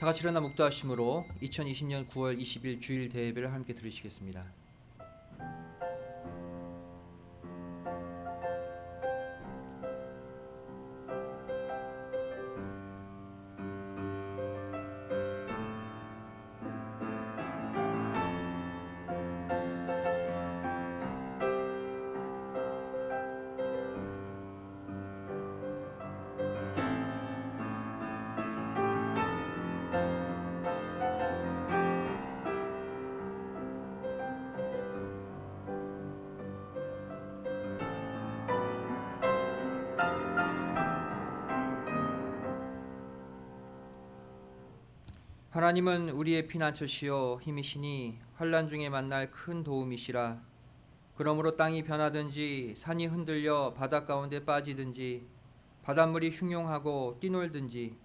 다 같이 일어나 묵도하심으로 2020년 9월 20일 주일 대예배를 함께 들으시겠습니다. 하나님은 우리의 피난처시여 힘이시니 환난 중에 만날 큰 도움이시라. 그러므로 땅이 변하든지 산이 흔들려 바다 가운데 빠지든지 바닷물이 흉용하고 뛰놀든지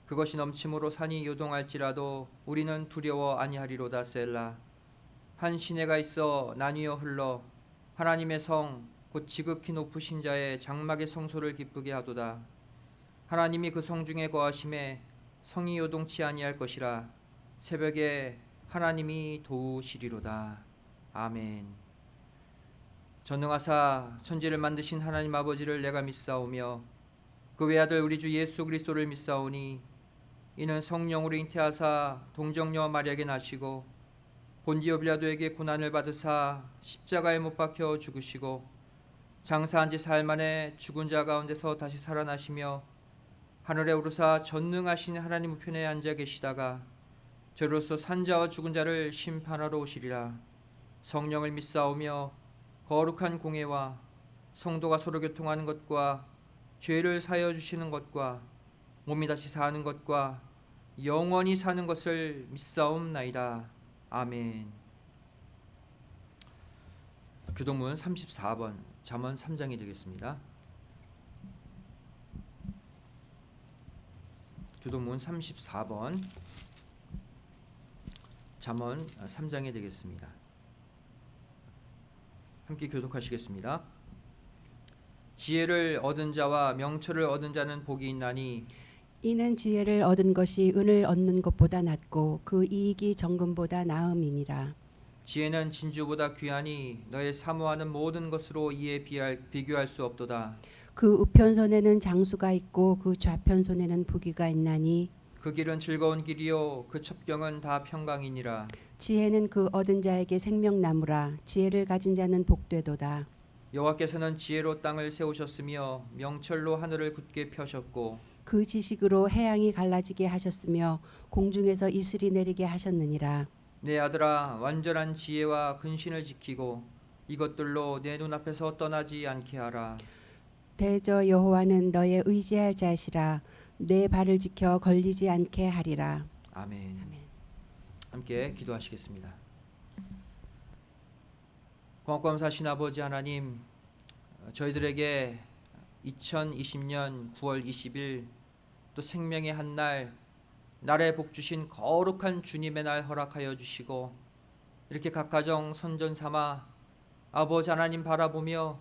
그것이 넘침으로 산이 요동할지라도 우리는 두려워 아니하리로다. 셀라. 한 시내가 있어 나뉘어 흘러 하나님의 성 곧 지극히 높으신 자의 장막의 성소를 기쁘게 하도다. 하나님이 그 성 중에 거하심에 성이 요동치 아니할 것이라. 새벽에 하나님이 도우시리로다. 아멘. 전능하사 천지를 만드신 하나님 아버지를 내가 믿사오며 그 외아들 우리 주 예수 그리스도를 믿사오니 이는 성령으로 잉태하사 동정녀 마리아에게 나시고 본디오 빌라도에게 고난을 받으사 십자가에 못 박혀 죽으시고 장사한 지 사흘 만에 죽은 자 가운데서 다시 살아나시며 하늘에 오르사 전능하신 하나님 우편에 앉아 계시다가 저로서 산자와 죽은 자를 심판하러 오시리라. 성령을 믿사오며 거룩한 공회와 성도가 서로 교통하는 것과 죄를 사하여 주시는 것과 몸이 다시 사는 것과 영원히 사는 것을 믿사옵나이다. 아멘. 교동문 34번 잠언 3장이 되겠습니다. 교동문 34번 잠언 3장이 되겠습니다. 함께 교독하시겠습니다. 지혜를 얻은 자와 명철을 얻은 자는 복이 있나니 이는 지혜를 얻은 것이 은을 얻는 것보다 낫고 그 이익이 정금보다 나음이니라. 지혜는 진주보다 귀하니 너의 사모하는 모든 것으로 이에 비교할 수 없도다. 그 우편손에는 장수가 있고 그 좌편손에는 부귀가 있나니 그 길은 즐거운 길이요 그 첩경은 다 평강이니라. 지혜는 그 얻은 자에게 생명나무라. 지혜를 가진 자는 복되도다. 여호와께서는 지혜로 땅을 세우셨으며 명철로 하늘을 굳게 펴셨고 그 지식으로 해양이 갈라지게 하셨으며 공중에서 이슬이 내리게 하셨느니라. 내 아들아 완전한 지혜와 근신을 지키고 이것들로 내 눈앞에서 떠나지 않게 하라. 대저 여호와는 너의 의지할 자시라. 내 발을 지켜 걸리지 않게 하리라. 아멘. 함께 기도하시겠습니다. 고맙감사하신 아버지 하나님, 저희들에게 2020년 9월 20일 또 생명의 한날 날에 복 주신 거룩한 주님의 날 허락하여 주시고 이렇게 각 가정 선전 삼아 아버지 하나님 바라보며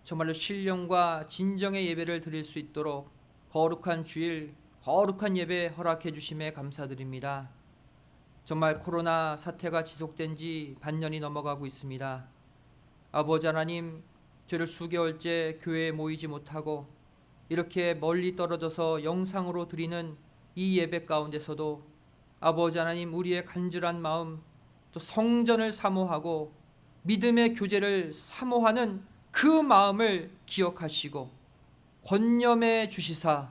정말로 신령과 진정의 예배를 드릴 수 있도록 거룩한 주일 거룩한 예배 허락해 주심에 감사드립니다. 정말 코로나 사태가 지속된 지 반년이 넘어가고 있습니다. 아버지 하나님, 저를 수개월째 교회에 모이지 못하고 이렇게 멀리 떨어져서 영상으로 드리는 이 예배 가운데서도 아버지 하나님 우리의 간절한 마음 또 성전을 사모하고 믿음의 교제를 사모하는 그 마음을 기억하시고 권념해 주시사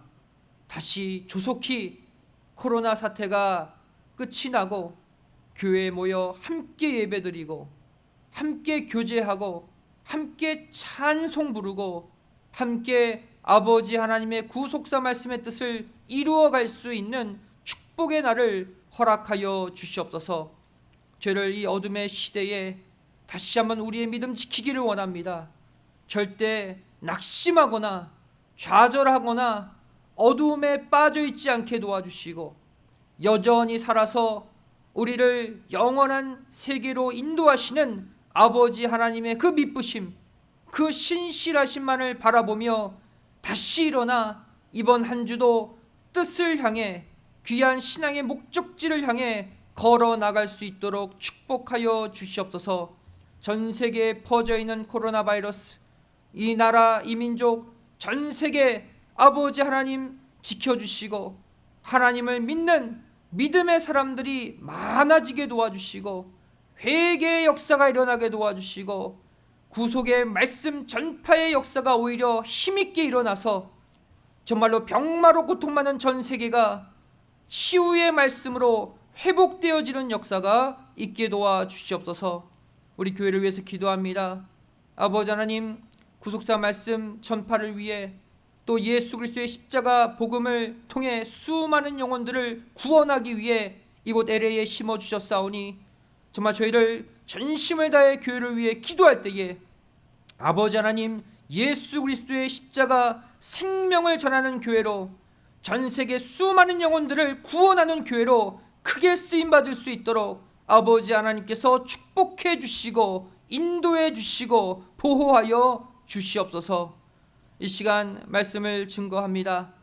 다시 조속히 코로나 사태가 끝이 나고 교회에 모여 함께 예배드리고 함께 교제하고 함께 찬송 부르고 함께 아버지 하나님의 구속사 말씀의 뜻을 이루어갈 수 있는 축복의 날을 허락하여 주시옵소서. 저를 이 어둠의 시대에 다시 한번 우리의 믿음 지키기를 원합니다. 절대 낙심하거나 좌절하거나 어두움에 빠져있지 않게 도와주시고 여전히 살아서 우리를 영원한 세계로 인도하시는 아버지 하나님의 그 미쁘심, 그 신실하심만을 바라보며 다시 일어나 이번 한 주도 뜻을 향해 귀한 신앙의 목적지를 향해 걸어 나갈 수 있도록 축복하여 주시옵소서. 전 세계에 퍼져 있는 코로나 바이러스, 이 나라, 이 민족, 전 세계 아버지 하나님 지켜주시고 하나님을 믿는 믿음의 사람들이 많아지게 도와주시고 회개의 역사가 일어나게 도와주시고 구속의 말씀 전파의 역사가 오히려 힘있게 일어나서 정말로 병마로 고통받는 전 세계가 치유의 말씀으로 회복되어지는 역사가 있게 도와주시옵소서. 우리 교회를 위해서 기도합니다. 아버지 하나님, 구속사 말씀 전파를 위해 또 예수 그리스도의 십자가 복음을 통해 수많은 영혼들을 구원하기 위해 이곳 LA에 심어주셨사오니 정말 저희를 전심을 다해 교회를 위해 기도할 때에 아버지 하나님, 예수 그리스도의 십자가 생명을 전하는 교회로, 전 세계 수많은 영혼들을 구원하는 교회로 크게 쓰임받을 수 있도록 아버지 하나님께서 축복해 주시고 인도해 주시고 보호하여 주시옵소서. 이 시간 말씀을 증거합니다.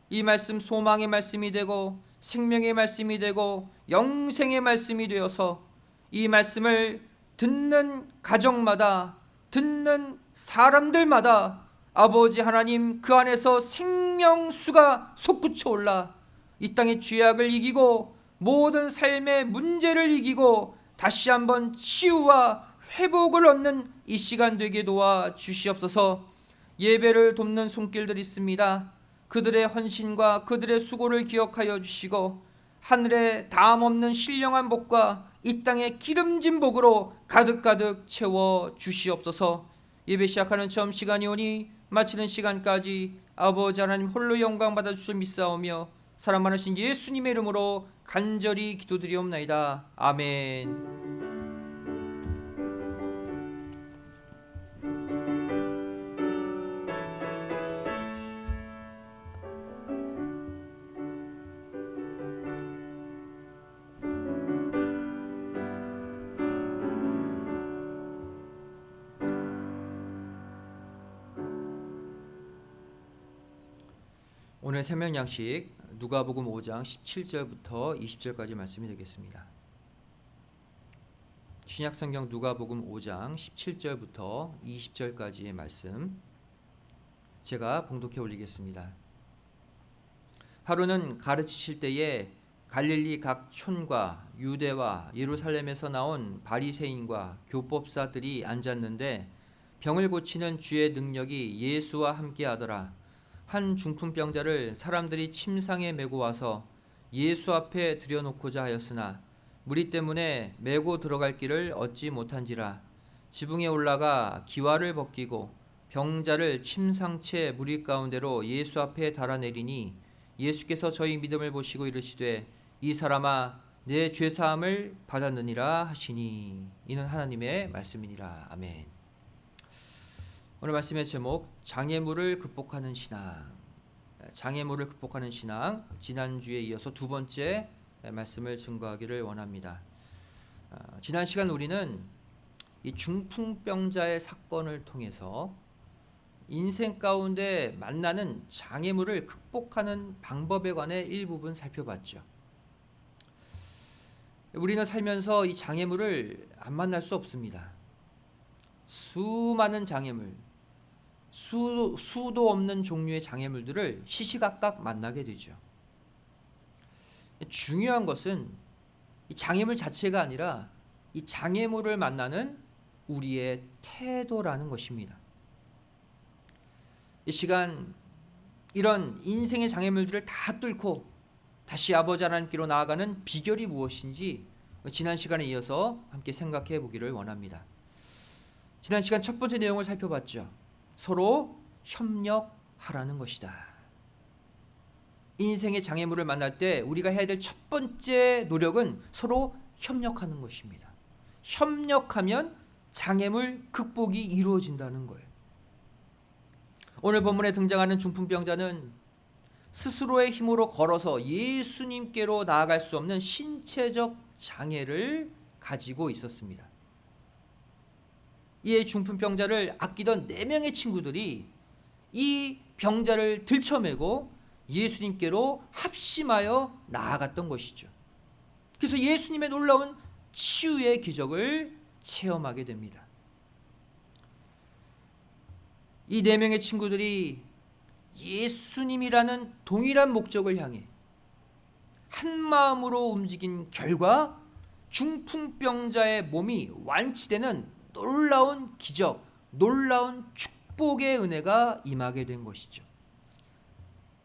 이 말씀 소망의 말씀이 되고 생명의 말씀이 되고 영생의 말씀이 되어서 이 말씀을 듣는 가정마다, 듣는 사람들마다 아버지 하나님 그 안에서 생명수가 솟구쳐 올라 이 땅의 죄악을 이기고 모든 삶의 문제를 이기고 다시 한번 치유와 회복을 얻는 이 시간 되게 도와 주시옵소서. 예배를 돕는 손길들이 있습니다. 그들의 헌신과 그들의 수고를 기억하여 주시고 하늘에 담없는 신령한 복과 이 땅의 기름진 복으로 가득가득 채워 주시옵소서. 예배 시작하는 처음 시간이 오니 마치는 시간까지 아버지 하나님 홀로 영광 받아 주실 믿사오며 사랑 많으신 예수님의 이름으로 간절히 기도드리옵나이다. 아멘. 오늘 새벽 양식 누가복음 5장 17절부터 20절까지 말씀이 되겠습니다. 신약성경 누가복음 5장 17절부터 20절까지의 말씀 제가 봉독해 올리겠습니다. 하루는 가르치실 때에 갈릴리 각 촌과 유대와 예루살렘에서 나온 바리새인과 교법사들이 앉았는데 병을 고치는 주의 능력이 예수와 함께 하더라. 한 중풍병자를 사람들이 침상에 메고 와서 예수 앞에 들여놓고자 하였으나 무리 때문에 메고 들어갈 길을 얻지 못한지라. 지붕에 올라가 기와를 벗기고 병자를 침상채 무리 가운데로 예수 앞에 달아내리니 예수께서 저희 믿음을 보시고 이르시되 이 사람아 내 죄사함을 받았느니라 하시니. 이는 하나님의 말씀이니라. 아멘. 오늘 말씀의 제목 장애물을 극복하는 신앙. 장애물을 극복하는 신앙, 지난주에 이어서 두 번째 말씀을 증거하기를 원합니다. 지난 시간 우리는 이 중풍병자의 사건을 통해서 인생 가운데 만나는 장애물을 극복하는 방법에 관해 일부분 살펴봤죠. 우리는 살면서 이 장애물을 안 만날 수 없습니다. 수많은 장애물, 수도 없는 종류의 장애물들을 시시각각 만나게 되죠. 중요한 것은 이 장애물 자체가 아니라 이 장애물을 만나는 우리의 태도라는 것입니다. 이 시간 이런 인생의 장애물들을 다 뚫고 다시 아버지 하나님께로 나아가는 비결이 무엇인지 지난 시간에 이어서 함께 생각해 보기를 원합니다. 지난 시간 첫 번째 내용을 살펴봤죠. 서로 협력하라는 것이다. 인생의 장애물을 만날 때 우리가 해야 될 첫 번째 노력은 서로 협력하는 것입니다. 협력하면 장애물 극복이 이루어진다는 거예요. 오늘 본문에 등장하는 중풍병자는 스스로의 힘으로 걸어서 예수님께로 나아갈 수 없는 신체적 장애를 가지고 있었습니다. 이 중풍병자를 아끼던 4명의 친구들이 이 병자를 들쳐매고 예수님께로 합심하여 나아갔던 것이죠. 그래서 예수님의 놀라운 치유의 기적을 체험하게 됩니다. 이 네 명의 친구들이 예수님이라는 동일한 목적을 향해 한 마음으로 움직인 결과 중풍병자의 몸이 완치되는 놀라운 기적, 놀라운 축복의 은혜가 임하게 된 것이죠.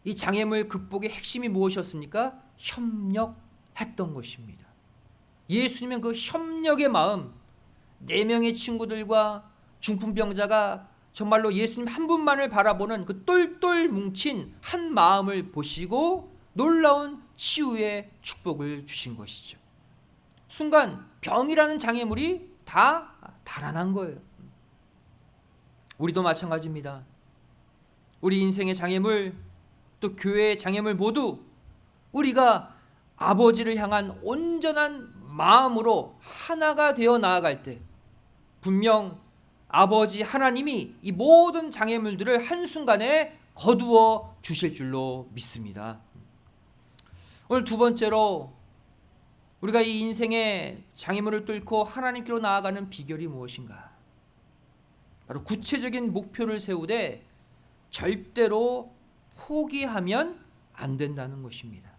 이 장애물 극복의 핵심이 무엇이었습니까? 협력했던 것입니다. 예수님은 그 협력의 마음, 네 명의 친구들과 중풍병자가 정말로 예수님 한 분만을 바라보는 그 똘똘 뭉친 한 마음을 보시고 놀라운 치유의 축복을 주신 것이죠. 순간 병이라는 장애물이 다 달아난 거예요. 우리도 마찬가지입니다. 우리 인생의 장애물, 또 교회의 장애물 모두 우리가 아버지를 향한 온전한 마음으로 하나가 되어 나아갈 때 분명 아버지 하나님이 이 모든 장애물들을 한순간에 거두어 주실 줄로 믿습니다. 오늘 두 번째로 우리가 이 인생의 장애물을 뚫고 하나님께로 나아가는 비결이 무엇인가? 바로 구체적인 목표를 세우되 절대로 포기하면 안 된다는 것입니다.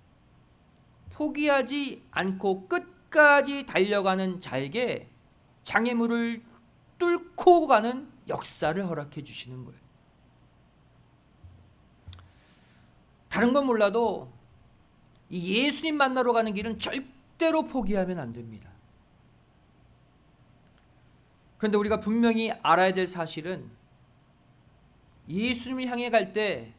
포기하지 않고 끝까지 달려가는 자에게 장애물을 뚫고 가는 역사를 허락해 주시는 거예요. 다른 건 몰라도 이 예수님 만나러 가는 길은 절대로 포기하면 안 됩니다. 그런데 우리가 분명히 알아야 될 사실은 예수님을 향해 갈 때,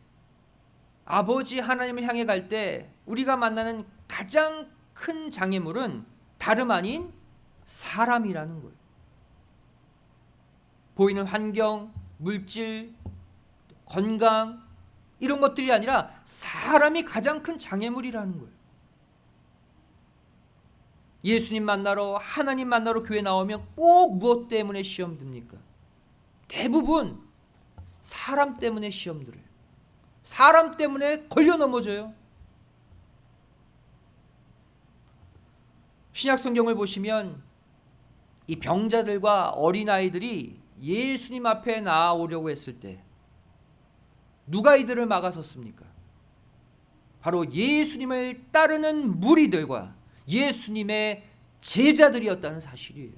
아버지 하나님을 향해 갈 때 우리가 만나는 가장 큰 장애물은 다름 아닌 사람이라는 거예요. 보이는 환경, 물질, 건강 이런 것들이 아니라 사람이 가장 큰 장애물이라는 거예요. 예수님 만나러, 하나님 만나러 교회 나오면 꼭 무엇 때문에 시험 듭니까? 대부분 사람 때문에 시험 들어요. 사람 때문에 걸려 넘어져요. 신약 성경을 보시면 이 병자들과 어린아이들이 예수님 앞에 나아오려고 했을 때 누가 이들을 막아섰습니까? 바로 예수님을 따르는 무리들과 예수님의 제자들이었다는 사실이에요.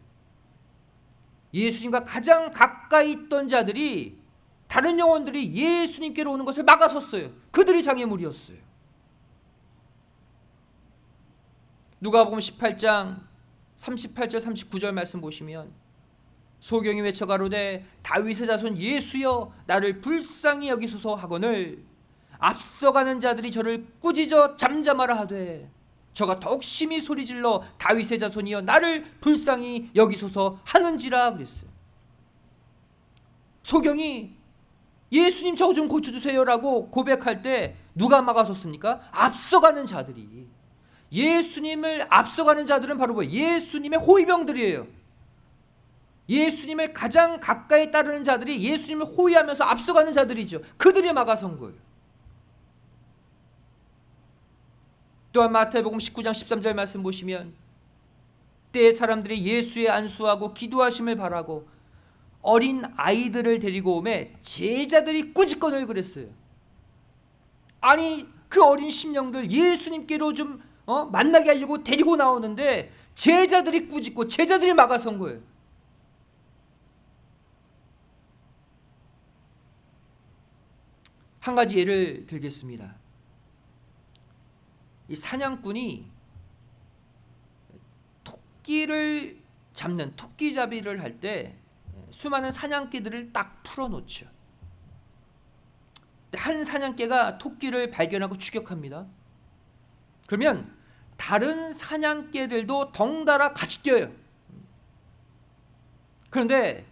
예수님과 가장 가까이 있던 자들이, 다른 영혼들이 예수님께로 오는 것을 막아섰어요. 그들이 장애물이었어요. 누가복음 18장 38절 39절 말씀 보시면 소경이 외쳐 가로되 다윗의 자손 예수여 나를 불쌍히 여기소서 하거늘 앞서가는 자들이 저를 꾸짖어 잠잠하라 하되 저가 더욱 심히 소리질러 다윗의 자손이여 나를 불쌍히 여기소서 하는지라 그랬어요. 소경이 예수님 저거 좀 고쳐주세요라고 고백할 때 누가 막아섰습니까? 앞서가는 자들이. 예수님을 앞서가는 자들은 바로 뭐예요? 예수님의 호위병들이에요. 예수님을 가장 가까이 따르는 자들이 예수님을 호위하면서 앞서가는 자들이죠. 그들이 막아선 거예요. 또한 마태복음 19장 13절 말씀 보시면 때에 사람들이 예수의 안수하고 기도하심을 바라고 어린 아이들을 데리고 오매 제자들이 꾸짖거늘 그랬어요. 아니 그 어린 심령들 예수님께로 좀 만나게 하려고 데리고 나오는데 제자들이 꾸짖고 제자들이 막아선 거예요. 한 가지 예를 들겠습니다. 이 사냥꾼이 토끼를 잡는 토끼잡이를 할 때 수많은 사냥개들을 딱 풀어놓죠. 한 사냥개가 토끼를 발견하고 추격합니다. 그러면 다른 사냥개들도 덩달아 같이 뛰어요. 그런데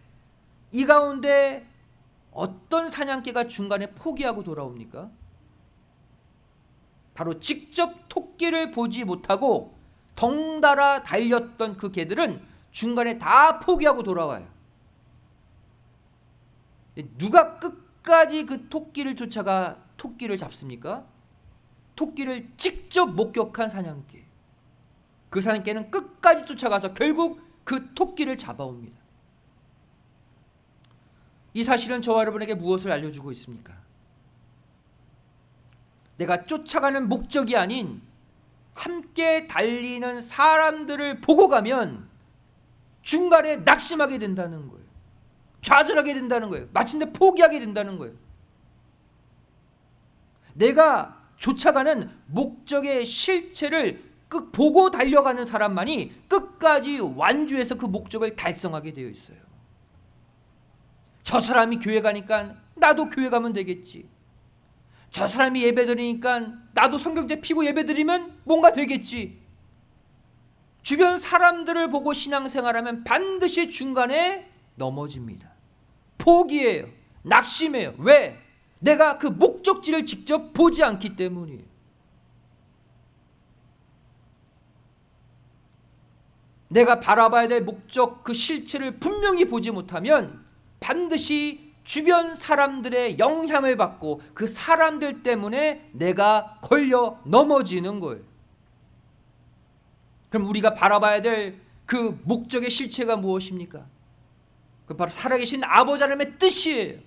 이 가운데 어떤 사냥개가 중간에 포기하고 돌아옵니까? 바로 직접 토끼를 보지 못하고 덩달아 달렸던 그 개들은 중간에 다 포기하고 돌아와요. 누가 끝까지 그 토끼를 쫓아가 토끼를 잡습니까? 토끼를 직접 목격한 사냥개. 그 사냥개는 끝까지 쫓아가서 결국 그 토끼를 잡아옵니다. 이 사실은 저와 여러분에게 무엇을 알려주고 있습니까? 내가 쫓아가는 목적이 아닌 함께 달리는 사람들을 보고 가면 중간에 낙심하게 된다는 거예요. 좌절하게 된다는 거예요. 마침내 포기하게 된다는 거예요. 내가 쫓아가는 목적의 실체를 보고 달려가는 사람만이 끝까지 완주해서 그 목적을 달성하게 되어 있어요. 저 사람이 교회 가니까 나도 교회 가면 되겠지. 저 사람이 예배 드리니까 나도 성경책 피고 예배 드리면 뭔가 되겠지. 주변 사람들을 보고 신앙생활하면 반드시 중간에 넘어집니다. 포기해요. 낙심해요. 왜? 내가 그 목적지를 직접 보지 않기 때문이에요. 내가 바라봐야 될 목적, 그 실체를 분명히 보지 못하면 반드시 주변 사람들의 영향을 받고 그 사람들 때문에 내가 걸려 넘어지는 거예요. 그럼 우리가 바라봐야 될 그 목적의 실체가 무엇입니까? 그 바로 살아계신 아버지 하나님의 뜻이에요.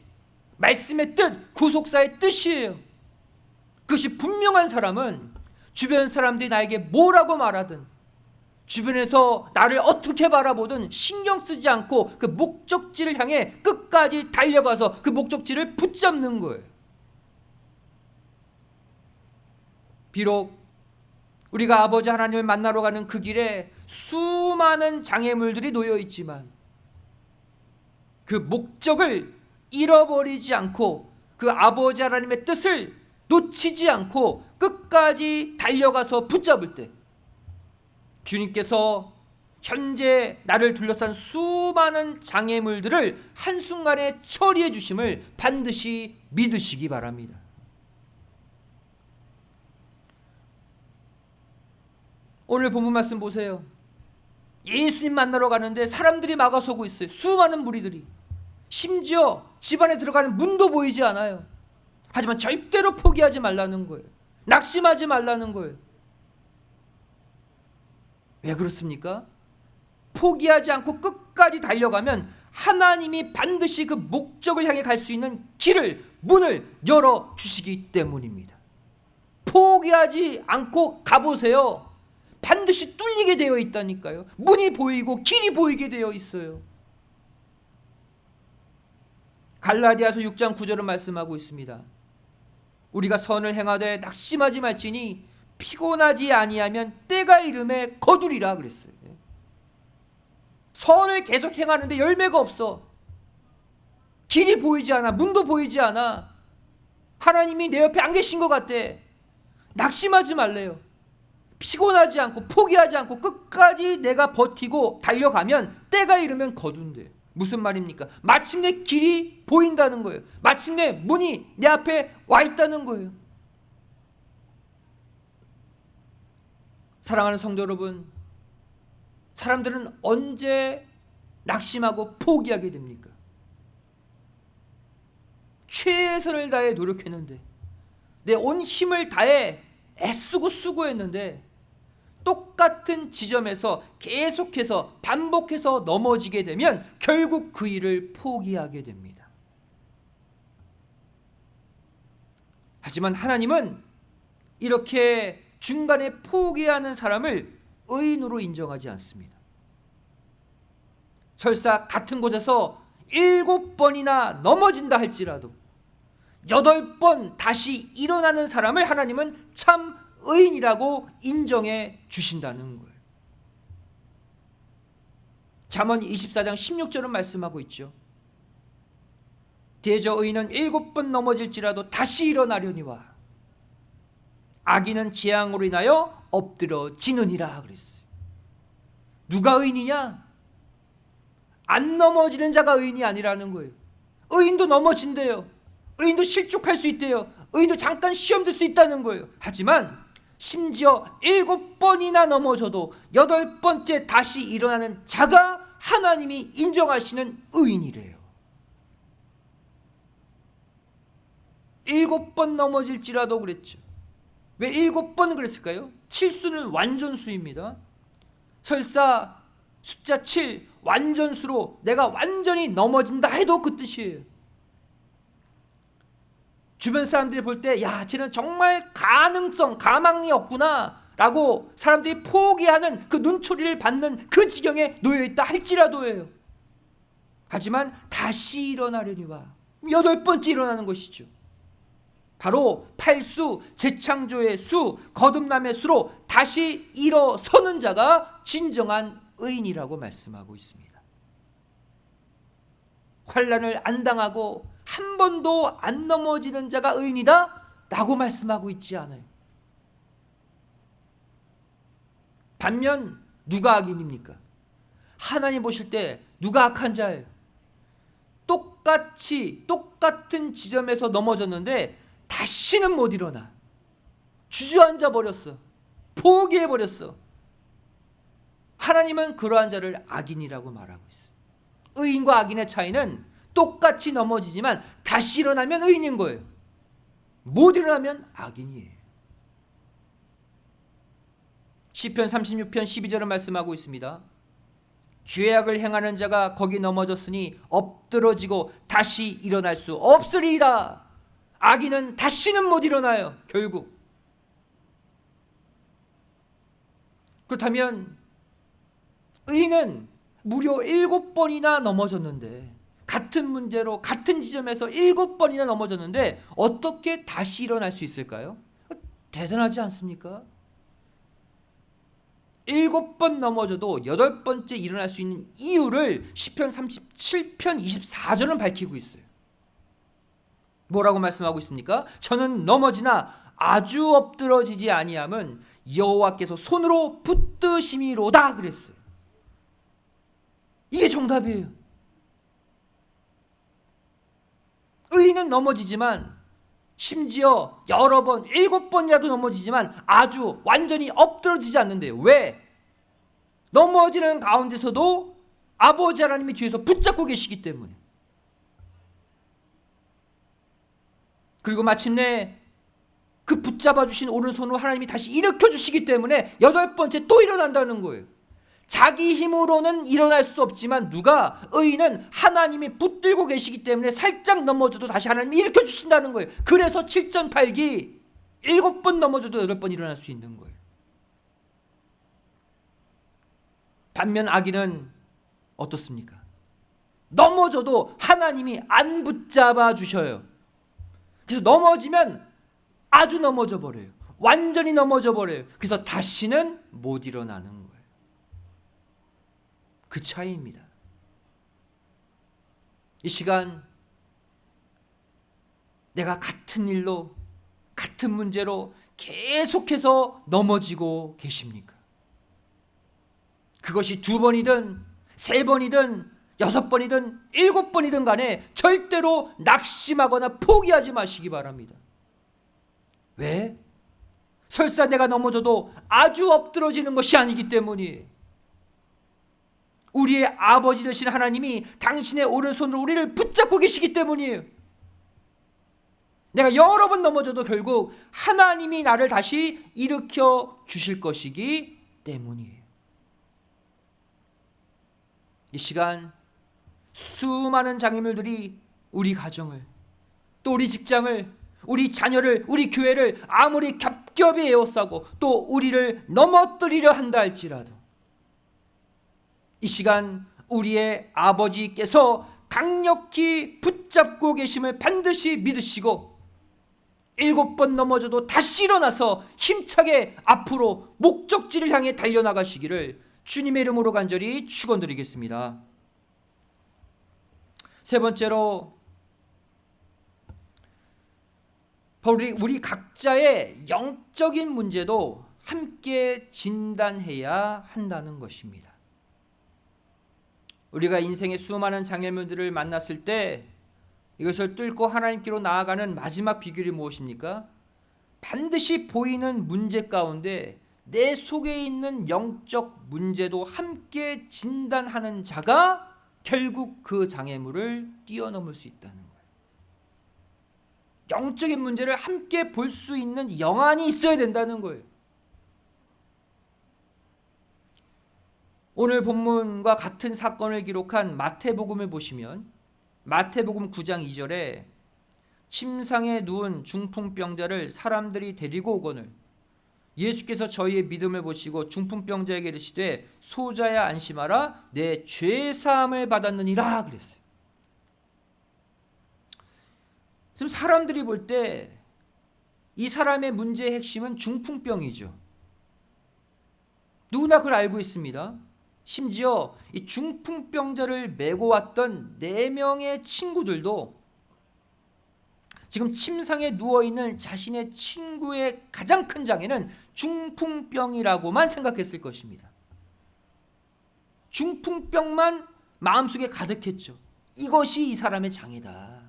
말씀의 뜻, 구속사의 뜻이에요. 그것이 분명한 사람은 주변 사람들이 나에게 뭐라고 말하든, 주변에서 나를 어떻게 바라보든 신경 쓰지 않고 그 목적지를 향해 끝까지 달려가서 그 목적지를 붙잡는 거예요. 비록 우리가 아버지 하나님을 만나러 가는 그 길에 수많은 장애물들이 놓여 있지만 그 목적을 잃어버리지 않고 그 아버지 하나님의 뜻을 놓치지 않고 끝까지 달려가서 붙잡을 때 주님께서 현재 나를 둘러싼 수많은 장애물들을 한순간에 처리해 주심을 반드시 믿으시기 바랍니다. 오늘 본문 말씀 보세요. 예수님 만나러 가는데 사람들이 막아서고 있어요. 수많은 무리들이. 심지어 집안에 들어가는 문도 보이지 않아요. 하지만 절대로 포기하지 말라는 거예요. 낙심하지 말라는 거예요. 왜 그렇습니까? 포기하지 않고 끝까지 달려가면 하나님이 반드시 그 목적을 향해 갈 수 있는 길을, 문을 열어주시기 때문입니다. 포기하지 않고 가보세요. 반드시 뚫리게 되어 있다니까요. 문이 보이고 길이 보이게 되어 있어요. 갈라디아서 6장 9절은 말씀하고 있습니다. 우리가 선을 행하되 낙심하지 말지니 피곤하지 아니하면 때가 이름에 거두리라 그랬어요. 선을 계속 행하는데 열매가 없어. 길이 보이지 않아. 문도 보이지 않아. 하나님이 내 옆에 안 계신 것 같아. 낙심하지 말래요. 피곤하지 않고 포기하지 않고 끝까지 내가 버티고 달려가면 때가 이르면 거둔대. 무슨 말입니까? 마침내 길이 보인다는 거예요. 마침내 문이 내 앞에 와 있다는 거예요. 사랑하는 성도 여러분, 사람들은 언제 낙심하고 포기하게 됩니까? 최선을 다해 노력했는데, 내 온 힘을 다해 애쓰고 수고했는데 똑같은 지점에서 계속해서 반복해서 넘어지게 되면 결국 그 일을 포기하게 됩니다. 하지만 하나님은 이렇게 중간에 포기하는 사람을 의인으로 인정하지 않습니다. 설사 같은 곳에서 7번이나 넘어진다 할지라도 8번 다시 일어나는 사람을 하나님은 참 의인이라고 인정해 주신다는 거예요. 잠언 24장 16절은 말씀하고 있죠. 대저 의인은 7번 넘어질지라도 다시 일어나려니와 악인은 재앙으로 인하여 엎드러지느니라 그랬어요. 누가 의인이냐? 안 넘어지는 자가 의인이 아니라는 거예요. 의인도 넘어진대요. 의인도 실족할 수 있대요. 의인도 잠깐 시험 들 수 있다는 거예요. 하지만 심지어 7번이나 넘어져도 8번째 다시 일어나는 자가 하나님이 인정하시는 의인이래요. 7번 넘어질지라도 그랬죠. 왜 7번 그랬을까요? 칠수는 완전수입니다. 설사 숫자 7 완전수로 내가 완전히 넘어진다 해도 그 뜻이에요. 주변 사람들이 볼 때 야, 쟤는 정말 가망이 없구나 라고 사람들이 포기하는 그 눈초리를 받는 그 지경에 놓여있다 할지라도예요. 하지만 다시 일어나려니와 8번째 일어나는 것이죠. 바로 팔수, 재창조의 수, 거듭남의 수로 다시 일어서는 자가 진정한 의인이라고 말씀하고 있습니다. 환난을 안 당하고 한 번도 안 넘어지는 자가 의인이다 라고 말씀하고 있지 않아요. 반면 누가 악인입니까? 하나님 보실 때 누가 악한 자예요? 똑같은 지점에서 넘어졌는데 다시는 못 일어나. 주저앉아 버렸어. 포기해 버렸어. 하나님은 그러한 자를 악인이라고 말하고 있어요. 의인과 악인의 차이는 똑같이 넘어지지만 다시 일어나면 의인인 거예요. 못 일어나면 악인이에요. 시편 36편 12절은 말씀하고 있습니다. 죄악을 행하는 자가 거기 넘어졌으니 엎드러지고 다시 일어날 수 없으리이다. 악인은 다시는 못 일어나요. 결국. 그렇다면 의인은 무려 7번이나 넘어졌는데, 같은 문제로 같은 지점에서 7번이나 넘어졌는데 어떻게 다시 일어날 수 있을까요? 대단하지 않습니까? 7번 넘어져도 8번째 일어날 수 있는 이유를 시편 37편 24절은 밝히고 있어요. 뭐라고 말씀하고 있습니까? 저는 넘어지나 아주 엎드러지지 아니함은 여호와께서 손으로 붙드심이로다 그랬어요. 이게 정답이에요. 의인은 넘어지지만, 심지어 여러 번 7번이라도 넘어지지만 아주 완전히 엎드러지지 않는데요. 왜? 넘어지는 가운데서도 아버지 하나님이 뒤에서 붙잡고 계시기 때문에. 그리고 마침내 그 붙잡아 주신 오른손으로 하나님이 다시 일으켜 주시기 때문에 8번째 또 일어난다는 거예요. 자기 힘으로는 일어날 수 없지만 누가? 의인은 하나님이 붙들고 계시기 때문에 살짝 넘어져도 다시 하나님이 일으켜 주신다는 거예요. 그래서 7전8기 7번 넘어져도 8번 일어날 수 있는 거예요. 반면 악인은 어떻습니까? 넘어져도 하나님이 안 붙잡아 주셔요. 그래서 넘어지면 아주 넘어져 버려요. 완전히 넘어져 버려요. 그래서 다시는 못 일어나는 거예요. 그 차이입니다. 이 시간 내가 같은 일로, 같은 문제로 계속해서 넘어지고 계십니까? 그것이 2번이든 3번이든 6번이든 7번이든 간에 절대로 낙심하거나 포기하지 마시기 바랍니다. 왜? 설사 내가 넘어져도 아주 엎드러지는 것이 아니기 때문이에요. 우리의 아버지 되신 하나님이 당신의 오른손으로 우리를 붙잡고 계시기 때문이에요. 내가 여러 번 넘어져도 결국 하나님이 나를 다시 일으켜 주실 것이기 때문이에요. 이 시간 수많은 장애물들이 우리 가정을, 또 우리 직장을, 우리 자녀를, 우리 교회를 아무리 겹겹이 에워싸고 또 우리를 넘어뜨리려 한다 할지라도 이 시간 우리의 아버지께서 강력히 붙잡고 계심을 반드시 믿으시고 7번 넘어져도 다시 일어나서 힘차게 앞으로 목적지를 향해 달려나가시기를 주님의 이름으로 간절히 축원드리겠습니다. 세 번째로 우리 각자의 영적인 문제도 함께 진단해야 한다는 것입니다. 우리가 인생의 수많은 장애물들을 만났을 때 이것을 뚫고 하나님께로 나아가는 마지막 비결이 무엇입니까? 반드시 보이는 문제 가운데 내 속에 있는 영적 문제도 함께 진단하는 자가 결국 그 장애물을 뛰어넘을 수 있다는 거예요. 영적인 문제를 함께 볼 수 있는 영안이 있어야 된다는 거예요. 오늘 본문과 같은 사건을 기록한 마태복음을 보시면 마태복음 9장 2절에 침상에 누운 중풍병자를 사람들이 데리고 오거늘 예수께서 저희의 믿음을 보시고 중풍병자에게 이르시되 소자야 안심하라 내 죄사함을 받았느니라 그랬어요. 지금 사람들이 볼 때 이 사람의 문제의 핵심은 중풍병이죠. 누구나 그걸 알고 있습니다. 심지어 이 중풍병자를 메고 왔던 4명의 친구들도 지금 침상에 누워있는 자신의 친구의 가장 큰 장애는 중풍병이라고만 생각했을 것입니다. 중풍병만 마음속에 가득했죠. 이것이 이 사람의 장애다.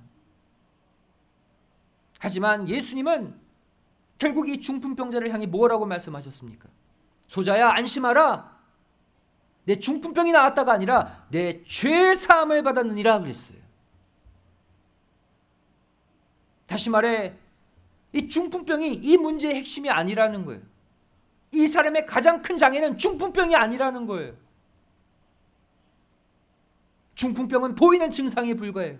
하지만 예수님은 결국 이 중풍병자를 향해 뭐라고 말씀하셨습니까? 소자야 안심하라. 내 중풍병이 나았다가 아니라 내 죄사함을 받았느니라 그랬어요. 다시 말해 이 중풍병이 이 문제의 핵심이 아니라는 거예요. 이 사람의 가장 큰 장애는 중풍병이 아니라는 거예요. 중풍병은 보이는 증상에 불과해요.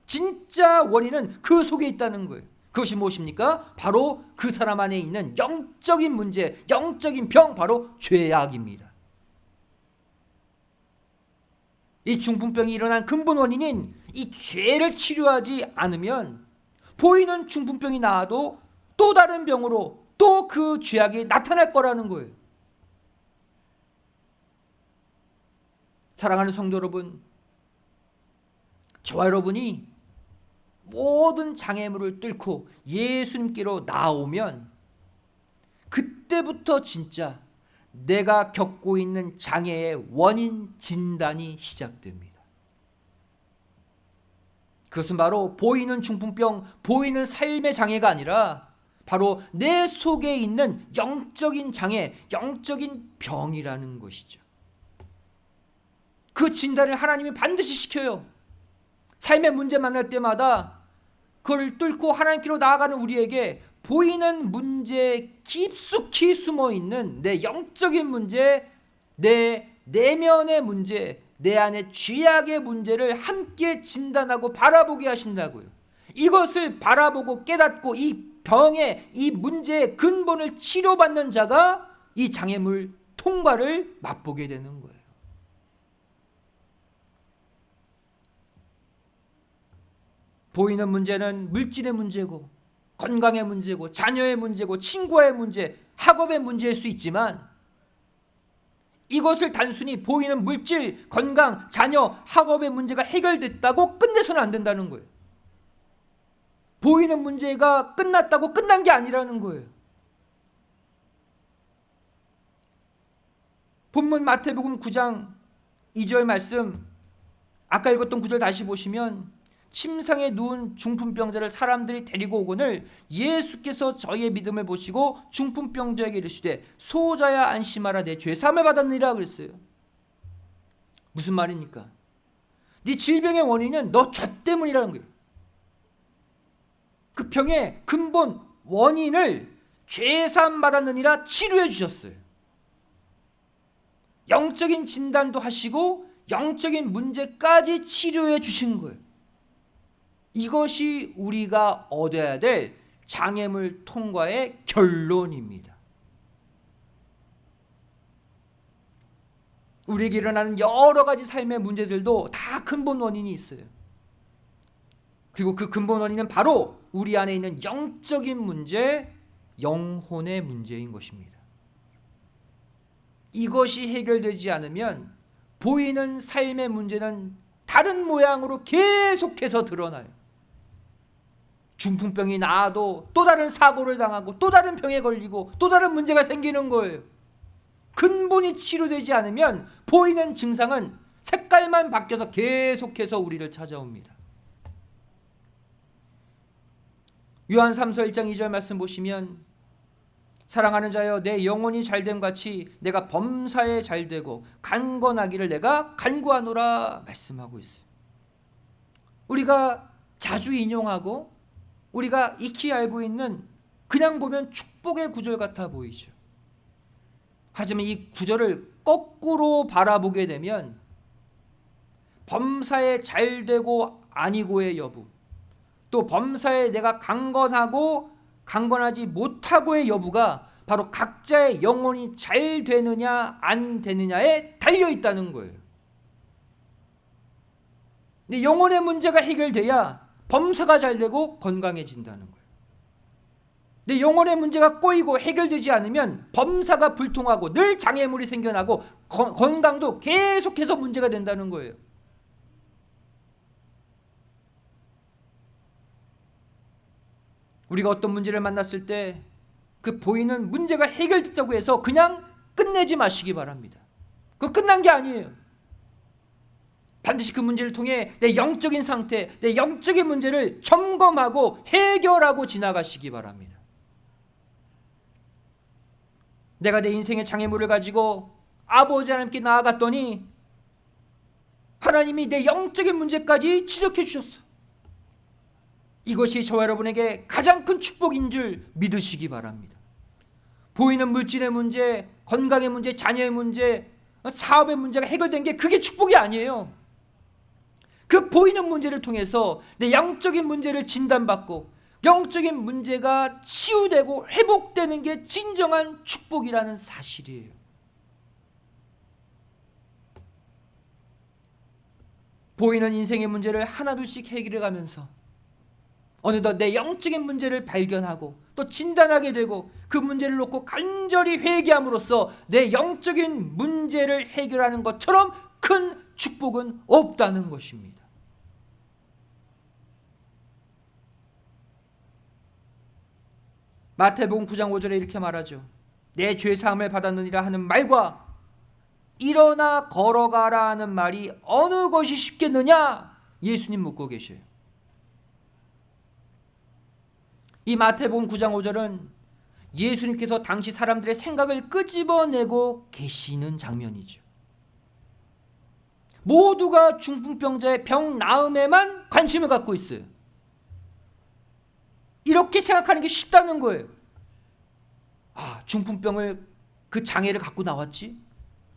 진짜 원인은 그 속에 있다는 거예요. 그것이 무엇입니까? 바로 그 사람 안에 있는 영적인 문제, 영적인 병, 바로 죄악입니다. 이 중풍병이 일어난 근본 원인인 이 죄를 치료하지 않으면 보이는 중풍병이 나아도 또 다른 병으로 또 그 죄악이 나타날 거라는 거예요. 사랑하는 성도 여러분, 저와 여러분이 모든 장애물을 뚫고 예수님께로 나오면 그때부터 진짜 내가 겪고 있는 장애의 원인 진단이 시작됩니다. 그것은 바로 보이는 중풍병, 보이는 삶의 장애가 아니라 바로 내 속에 있는 영적인 장애, 영적인 병이라는 것이죠. 그 진단을 하나님이 반드시 시켜요. 삶의 문제 만날 때마다 그걸 뚫고 하나님께로 나아가는 우리에게 보이는 문제에 깊숙이 숨어있는 내 영적인 문제, 내 내면의 문제, 내 안의 죄악의 문제를 함께 진단하고 바라보게 하신다고요. 이것을 바라보고 깨닫고 이 병의, 이 문제의 근본을 치료받는 자가 이 장애물 통과를 맛보게 되는 거예요. 보이는 문제는 물질의 문제고 건강의 문제고 자녀의 문제고 친구와의 문제, 학업의 문제일 수 있지만 이것을 단순히 보이는 물질, 건강, 자녀, 학업의 문제가 해결됐다고 끝내서는 안 된다는 거예요. 보이는 문제가 끝났다고 끝난 게 아니라는 거예요. 본문 마태복음 9장 2절 말씀, 아까 읽었던 9절 다시 보시면 침상에 누운 중풍병자를 사람들이 데리고 오거늘 예수께서 저희의 믿음을 보시고 중풍병자에게 이르시되 소자야 안심하라 내 죄사함을 받았느니라 그랬어요. 무슨 말입니까? 네 질병의 원인은 너 죄 때문이라는 거예요. 그 병의 근본 원인을 죄사함 받았느니라 치료해 주셨어요. 영적인 진단도 하시고 영적인 문제까지 치료해 주신 거예요. 이것이 우리가 얻어야 될 장애물 통과의 결론입니다. 우리에게 일어나는 여러 가지 삶의 문제들도 다 근본 원인이 있어요. 그리고 그 근본 원인은 바로 우리 안에 있는 영적인 문제, 영혼의 문제인 것입니다. 이것이 해결되지 않으면 보이는 삶의 문제는 다른 모양으로 계속해서 드러나요. 중풍병이 나아도 또 다른 사고를 당하고 또 다른 병에 걸리고 또 다른 문제가 생기는 거예요. 근본이 치료되지 않으면 보이는 증상은 색깔만 바뀌어서 계속해서 우리를 찾아옵니다. 요한 3서 1장 2절 말씀 보시면 사랑하는 자여 내 영혼이 잘됨 같이 내가 범사에 잘되고 강건하기를 내가 간구하노라 말씀하고 있어요. 우리가 자주 인용하고 우리가 익히 알고 있는 그냥 보면 축복의 구절 같아 보이죠. 하지만 이 구절을 거꾸로 바라보게 되면 범사에 잘 되고 아니고의 여부, 또 범사에 내가 강건하고 강건하지 못하고의 여부가 바로 각자의 영혼이 잘 되느냐 안 되느냐에 달려 있다는 거예요. 근데 영혼의 문제가 해결돼야 범사가 잘 되고 건강해진다는 거예요. 근데 영혼의 문제가 꼬이고 해결되지 않으면 범사가 불통하고 늘 장애물이 생겨나고 건강도 계속해서 문제가 된다는 거예요. 우리가 어떤 문제를 만났을 때 그 보이는 문제가 해결됐다고 해서 그냥 끝내지 마시기 바랍니다. 그거 끝난 게 아니에요. 반드시 그 문제를 통해 내 영적인 상태, 내 영적인 문제를 점검하고 해결하고 지나가시기 바랍니다. 내가 내 인생의 장애물을 가지고 아버지 하나님께 나아갔더니 하나님이 내 영적인 문제까지 지적해 주셨어. 이것이 저와 여러분에게 가장 큰 축복인 줄 믿으시기 바랍니다. 보이는 물질의 문제, 건강의 문제, 자녀의 문제, 사업의 문제가 해결된 게 그게 축복이 아니에요. 그 보이는 문제를 통해서 내 영적인 문제를 진단받고 영적인 문제가 치유되고 회복되는 게 진정한 축복이라는 사실이에요. 보이는 인생의 문제를 하나둘씩 해결해 가면서 어느덧 내 영적인 문제를 발견하고 또 진단하게 되고 그 문제를 놓고 간절히 회개함으로써 내 영적인 문제를 해결하는 것처럼 큰 축복은 없다는 것입니다. 마태복음 9장 5절에 이렇게 말하죠. 내 죄사함을 받았느니라 하는 말과 일어나 걸어가라 하는 말이 어느 것이 쉽겠느냐? 예수님 묻고 계셔요. 이 마태복음 9장 5절은 예수님께서 당시 사람들의 생각을 끄집어내고 계시는 장면이죠. 모두가 중풍병자의 병 나음에만 관심을 갖고 있어요. 이렇게 생각하는 게 쉽다는 거예요. 아, 중풍병을 그 장애를 갖고 나왔지?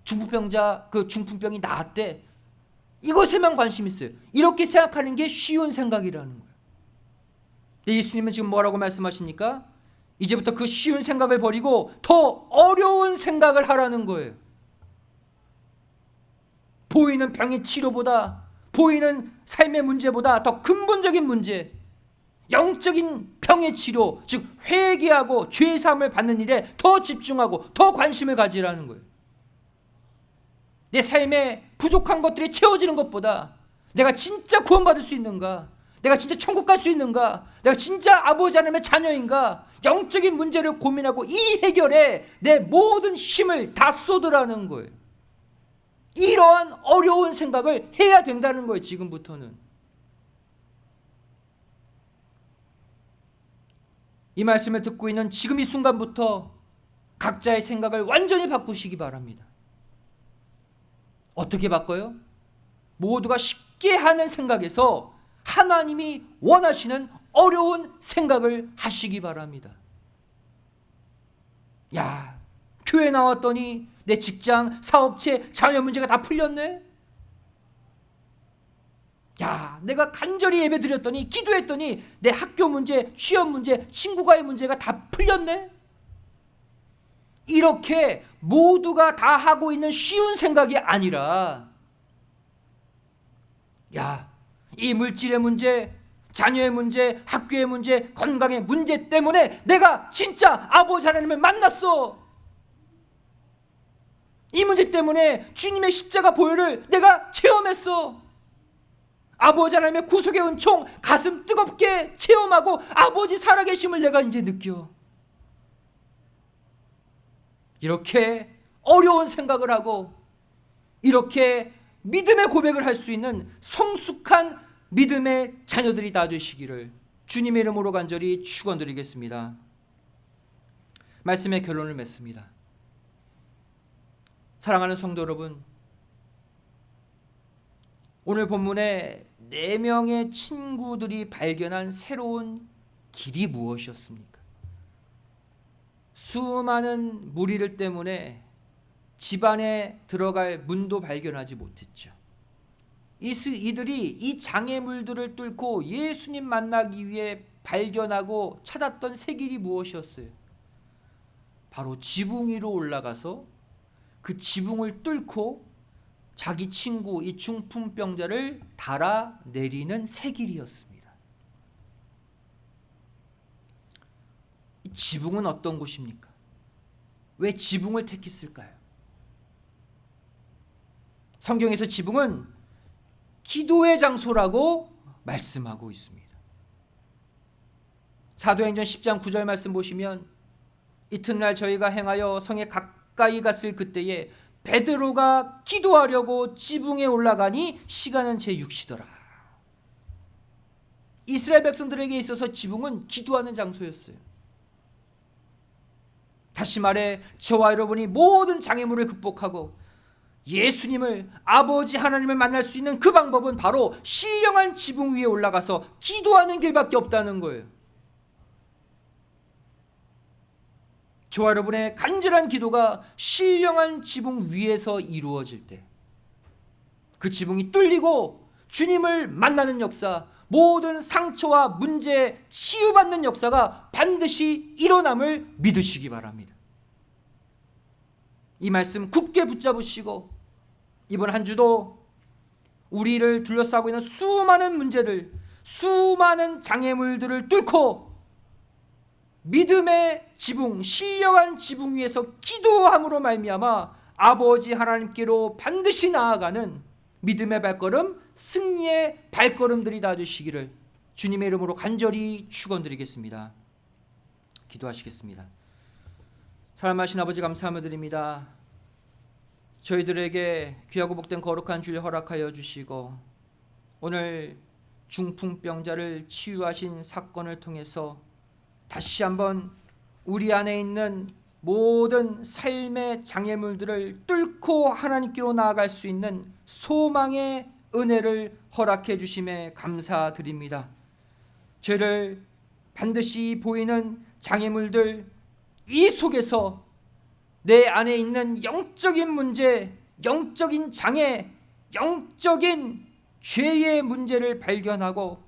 중풍병자 그 중풍병이 나았대. 이것에만 관심 있어요. 이렇게 생각하는 게 쉬운 생각이라는 거예요. 예수님은 지금 뭐라고 말씀하십니까? 이제부터 그 쉬운 생각을 버리고 더 어려운 생각을 하라는 거예요. 보이는 병의 치료보다, 보이는 삶의 문제보다 더 근본적인 문제, 영적인 병의 치료, 즉 회개하고 죄사함을 받는 일에 더 집중하고 더 관심을 가지라는 거예요. 내 삶에 부족한 것들이 채워지는 것보다 내가 진짜 구원받을 수 있는가, 내가 진짜 천국 갈 수 있는가, 내가 진짜 아버지 하나님의 자녀인가, 영적인 문제를 고민하고 이 해결에 내 모든 힘을 다 쏟으라는 거예요. 이러한 어려운 생각을 해야 된다는 거예요. 지금부터는. 이 말씀을 듣고 있는 지금 이 순간부터 각자의 생각을 완전히 바꾸시기 바랍니다. 어떻게 바꿔요? 모두가 쉽게 하는 생각에서 하나님이 원하시는 어려운 생각을 하시기 바랍니다. 야, 교회 나왔더니 내 직장, 사업체, 자녀 문제가 다 풀렸네? 야, 내가 간절히 예배 드렸더니, 기도했더니 내 학교 문제, 취업 문제, 친구과의 문제가 다 풀렸네? 이렇게 모두가 다 하고 있는 쉬운 생각이 아니라, 야, 이 물질의 문제, 자녀의 문제, 학교의 문제, 건강의 문제 때문에 내가 진짜 아버지 하나님을 만났어. 이 문제 때문에 주님의 십자가 보혈을 내가 체험했어. 아버지 하나님의 구속의 은총 가슴 뜨겁게 체험하고 아버지 살아계심을 내가 이제 느껴. 이렇게 어려운 생각을 하고 이렇게 믿음의 고백을 할 수 있는 성숙한 믿음의 자녀들이 다 되시기를 주님의 이름으로 간절히 축원드리겠습니다. 말씀의 결론을 맺습니다. 사랑하는 성도 여러분, 오늘 본문에 4명의 친구들이 발견한 새로운 길이 무엇이었습니까? 수많은 무리들 때문에 집안에 들어갈 문도 발견하지 못했죠. 이들이 이 장애물들을 뚫고 예수님 만나기 위해 발견하고 찾았던 새 길이 무엇이었어요? 바로 지붕 위로 올라가서 그 지붕을 뚫고 자기 친구 이 중풍병자를 달아내리는 새 길이었습니다. 이 지붕은 어떤 곳입니까? 왜 지붕을 택했을까요? 성경에서 지붕은 기도의 장소라고 말씀하고 있습니다. 사도행전 10장 9절 말씀 보시면 이튿날 저희가 행하여 성에 가까이 갔을 그때에 베드로가 기도하려고 지붕에 올라가니 시간은 제6시더라. 이스라엘 백성들에게 있어서 지붕은 기도하는 장소였어요. 다시 말해 저와 여러분이 모든 장애물을 극복하고 예수님을, 아버지 하나님을 만날 수 있는 그 방법은 바로 신령한 지붕 위에 올라가서 기도하는 길밖에 없다는 거예요. 저와 여러분의 간절한 기도가 신령한 지붕 위에서 이루어질 때 그 지붕이 뚫리고 주님을 만나는 역사, 모든 상처와 문제 치유받는 역사가 반드시 일어남을 믿으시기 바랍니다. 이 말씀 굳게 붙잡으시고 이번 한 주도 우리를 둘러싸고 있는 수많은 문제들, 수많은 장애물들을 뚫고 믿음의 지붕, 신령한 지붕 위에서 기도함으로 말미암아 아버지 하나님께로 반드시 나아가는 믿음의 발걸음, 승리의 발걸음들이 다 되시기를 주님의 이름으로 간절히 축원드리겠습니다. 기도하시겠습니다. 사랑하신 아버지 감사함을 드립니다. 저희들에게 귀하고 복된 거룩한 주일 허락하여 주시고 오늘 중풍병자를 치유하신 사건을 통해서 다시 한번 우리 안에 있는 모든 삶의 장애물들을 뚫고 하나님께로 나아갈 수 있는 소망의 은혜를 허락해 주심에 감사드립니다. 저를 반드시 보이는 장애물들 이 속에서 내 안에 있는 영적인 문제, 영적인 장애, 영적인 죄의 문제를 발견하고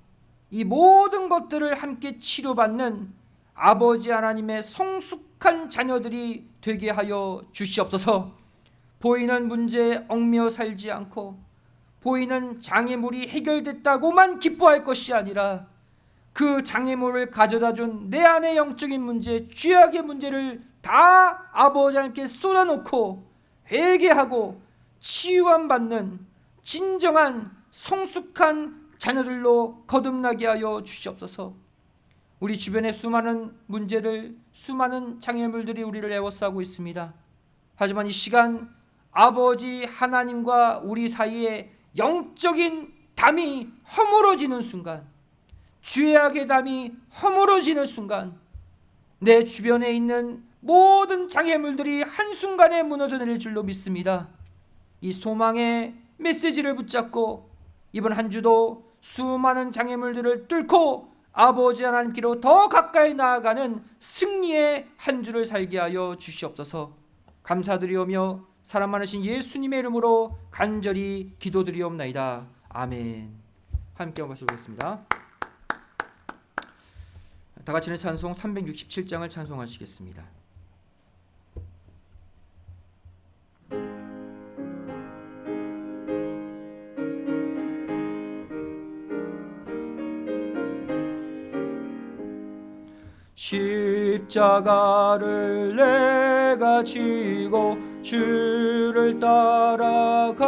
이 모든 것들을 함께 치료받는 아버지 하나님의 성숙한 자녀들이 되게 하여 주시옵소서. 보이는 문제에 얽매여 살지 않고 보이는 장애물이 해결됐다고만 기뻐할 것이 아니라 그 장애물을 가져다 준 내 안의 영적인 문제, 죄악의 문제를 다 아버지 하나님께 쏟아놓고 회개하고 치유함 받는 진정한 성숙한 자녀들로 거듭나게 하여 주시옵소서. 우리 주변의 수많은 문제들, 수많은 장애물들이 우리를 에워싸고 있습니다. 하지만 이 시간 아버지 하나님과 우리 사이에 영적인 담이 허물어지는 순간, 죄악의 담이 허물어지는 순간 내 주변에 있는 모든 장애물들이 한순간에 무너져 내릴 줄로 믿습니다. 이 소망의 메시지를 붙잡고 이번 한 주도 수많은 장애물들을 뚫고 아버지 하나님께로 더 가까이 나아가는 승리의 한 주를 살게 하여 주시옵소서. 감사드리오며 사랑 많으신 예수님의 이름으로 간절히 기도드리옵나이다. 아멘. 함께 말씀드리겠습니다. 다 같이는 찬송 367장을 찬송하시겠습니다. 십자가를 내가 지고 주를 따라가도다.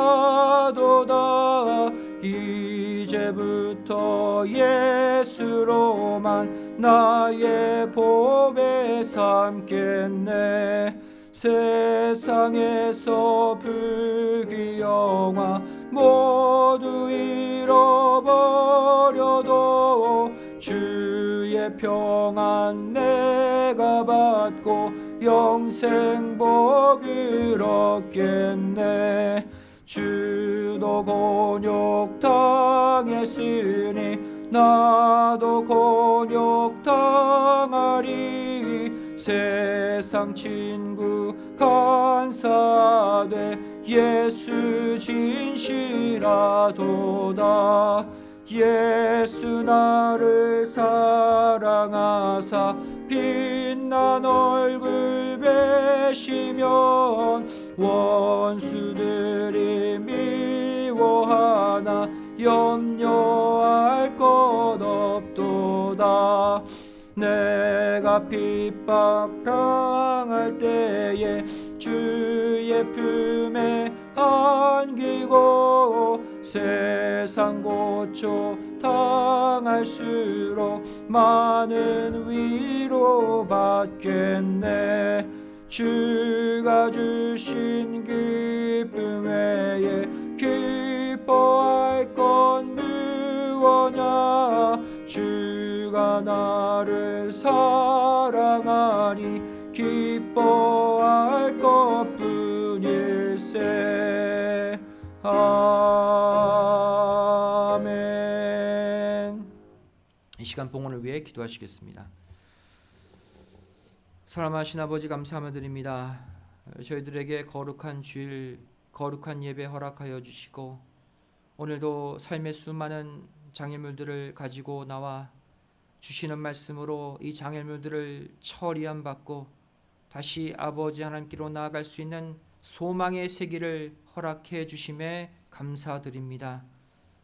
이제부터 예수로만 나의 보배 삼겠네. 세상에서 불귀영화 모두 잃어버려도 주의 평안 내가 받고 영생 복을 얻겠네. 주도 곤욕 당했으니 나도 곤욕당하리. 세상 친구 간사하되 예수 진실하도다. 예수 나를 사랑하사 빛난 얼굴 베시면 원수들이 미워하나 염려할 것 없도다. 내가 핍박당할 때에 주의 품에 안기고 세상 고초 당할수록 많은 위로 받겠네. 주가 주신 기쁨 외에 기뻐할 건 무엇냐. 주가 나를 사랑하니 기뻐할 것뿐일세. 아멘. 이 시간 봉헌을 위해 기도하시겠습니다. 사랑하신 아버지, 감사하며 드립니다. 저희들에게 거룩한 주일, 거룩한 예배 허락하여 주시고 오늘도 삶의 수많은 장애물들을 가지고 나와 주시는 말씀으로 이 장애물들을 처리함 받고 다시 아버지 하나님께로 나아갈 수 있는 소망의 세기를 허락해 주심에 감사드립니다.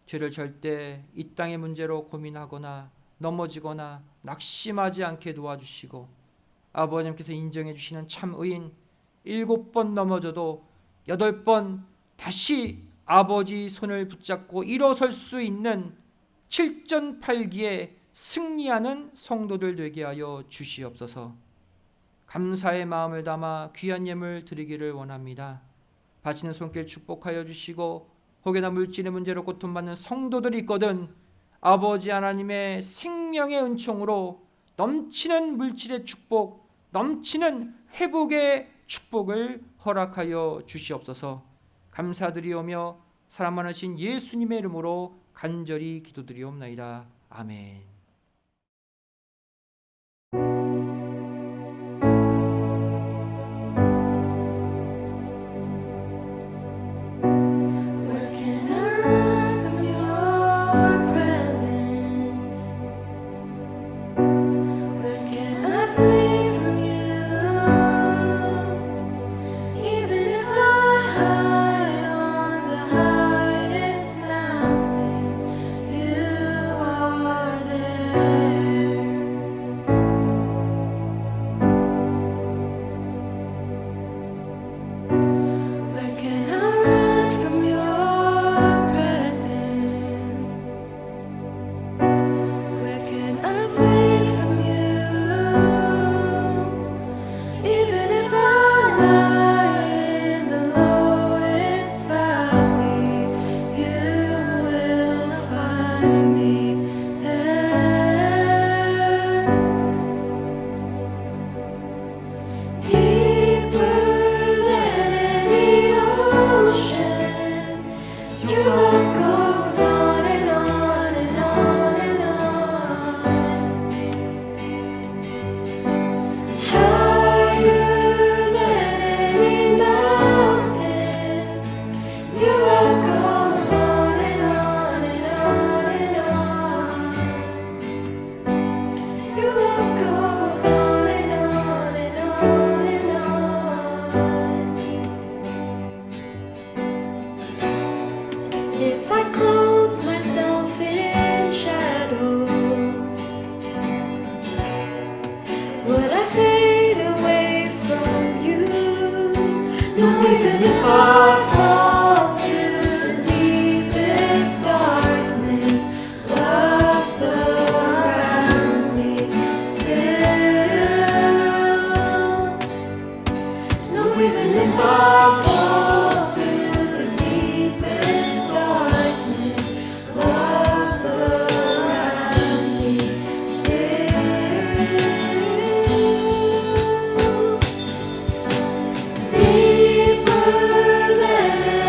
죄를 절대 이 땅의 문제로 고민하거나 넘어지거나 낙심하지 않게 도와주시고 아버님께서 인정해 주시는 참 의인 7번 넘어져도 8번 다시 아버지 손을 붙잡고 일어설 수 있는 7전8기에 승리하는 성도들 되게 하여 주시옵소서. 감사의 마음을 담아 귀한 예물 드리기를 원합니다. 바치는 손길 축복하여 주시고 혹여나 물질의 문제로 고통받는 성도들이 있거든 아버지 하나님의 생명의 은총으로 넘치는 물질의 축복, 넘치는 회복의 축복을 허락하여 주시옵소서. 감사드리오며 사랑 많으신 예수님의 이름으로 간절히 기도드리옵나이다. 아멘. Deeper than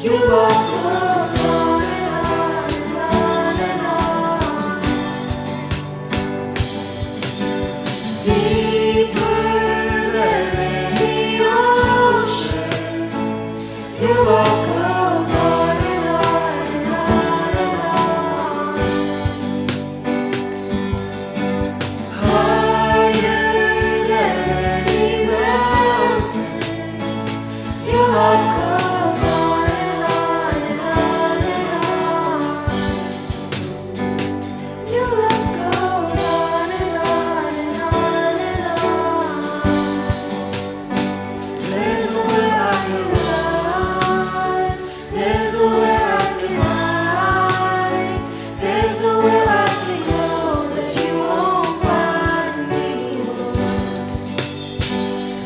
Your love goes on and on and on and on. Deeper than any ocean, your love goes on and on and on and on. Higher than any mountain, your love goes on and on and on and on. Your love goes on and on and on and on. There's nowhere I can run. There's nowhere I can hide. There's nowhere I can go that you won't find me.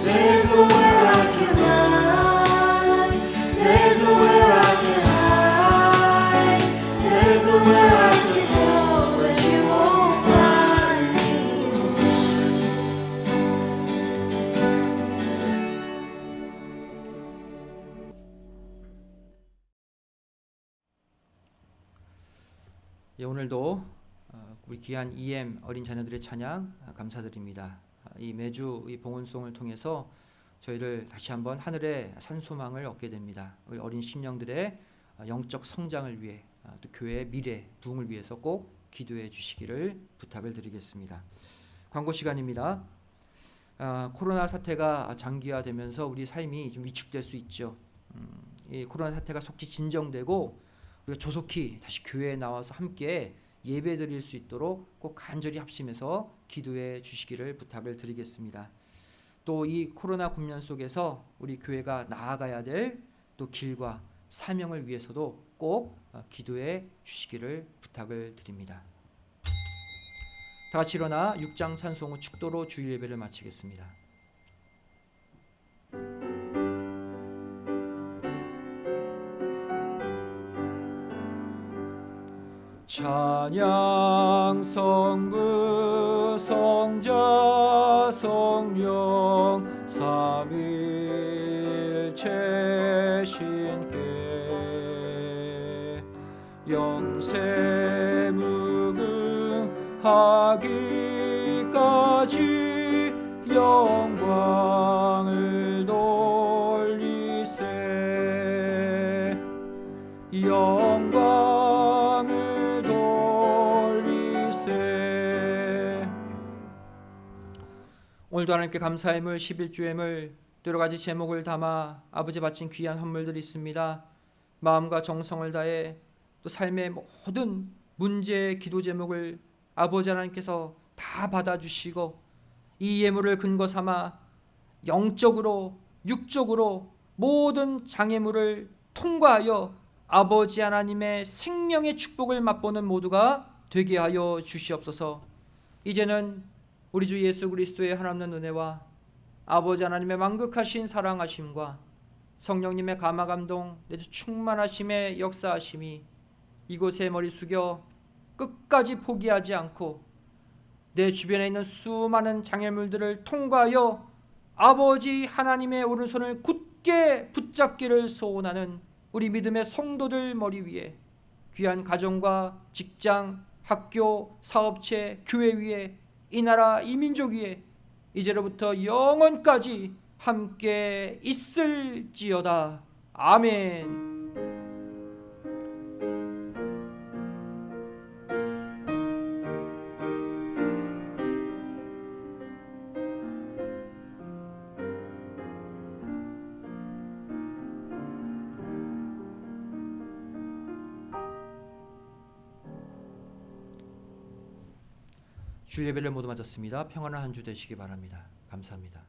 There's nowhere I can run. There's nowhere I can hide. There's nowhere I can go that you won't find me. 예, 오늘도 우리 귀한 EM 어린 자녀들의 찬양 감사드립니다. 이 매주 이 봉헌송을 통해서 저희를 다시 한번 하늘의 산소망을 얻게 됩니다. 우리 어린 심령들의 영적 성장을 위해 또 교회의 미래 부흥을 위해서 꼭 기도해 주시기를 부탁을 드리겠습니다. 광고 시간입니다. 코로나 사태가 장기화되면서 우리 삶이 좀 위축될 수 있죠. 이 코로나 사태가 속히 진정되고 우리가 조속히 다시 교회에 나와서 함께 예배 드릴 수 있도록 꼭 간절히 합심해서 기도해 주시기를 부탁을 드리겠습니다. 또 이 코로나 국면 속에서 우리 교회가 나아가야 될 또 길과 사명을 위해서도 꼭 기도해 주시기를 부탁을 드립니다. 다 같이 일어나 6장 찬송 후 축도로 주일 예배를 마치겠습니다. 찬양 성부 성자 성령 삼일체 신께 영세 무궁하기까지 영광을 돌리세 영광을 돌리세. 오늘도 하나님께 감사의물 11주의물 또 여러 가지 제목을 담아 아버지 바친 귀한 선물들이 있습니다. 마음과 정성을 다해 또 삶의 모든 문제의 기도 제목을 아버지 하나님께서 다 받아주시고 이 예물을 근거 삼아 영적으로 육적으로 모든 장애물을 통과하여 아버지 하나님의 생명의 축복을 맛보는 모두가 되게 하여 주시옵소서. 이제는 우리 주 예수 그리스도의 하나님의 은혜와 아버지 하나님의 만극하신 사랑하심과 성령님의 감화감동 내주 충만하심의 역사하심이 이곳에 머리 숙여 끝까지 포기하지 않고 내 주변에 있는 수많은 장애물들을 통과하여 아버지 하나님의 오른손을 굳게 붙잡기를 소원하는 우리 믿음의 성도들 머리 위에 귀한 가정과 직장, 학교, 사업체, 교회 위에 이 나라 이 민족 위에 이제로부터 영원까지 함께 있을지어다. 아멘. 주일 예배를 모두 마쳤습니다. 평안한 한 주 되시기 바랍니다. 감사합니다.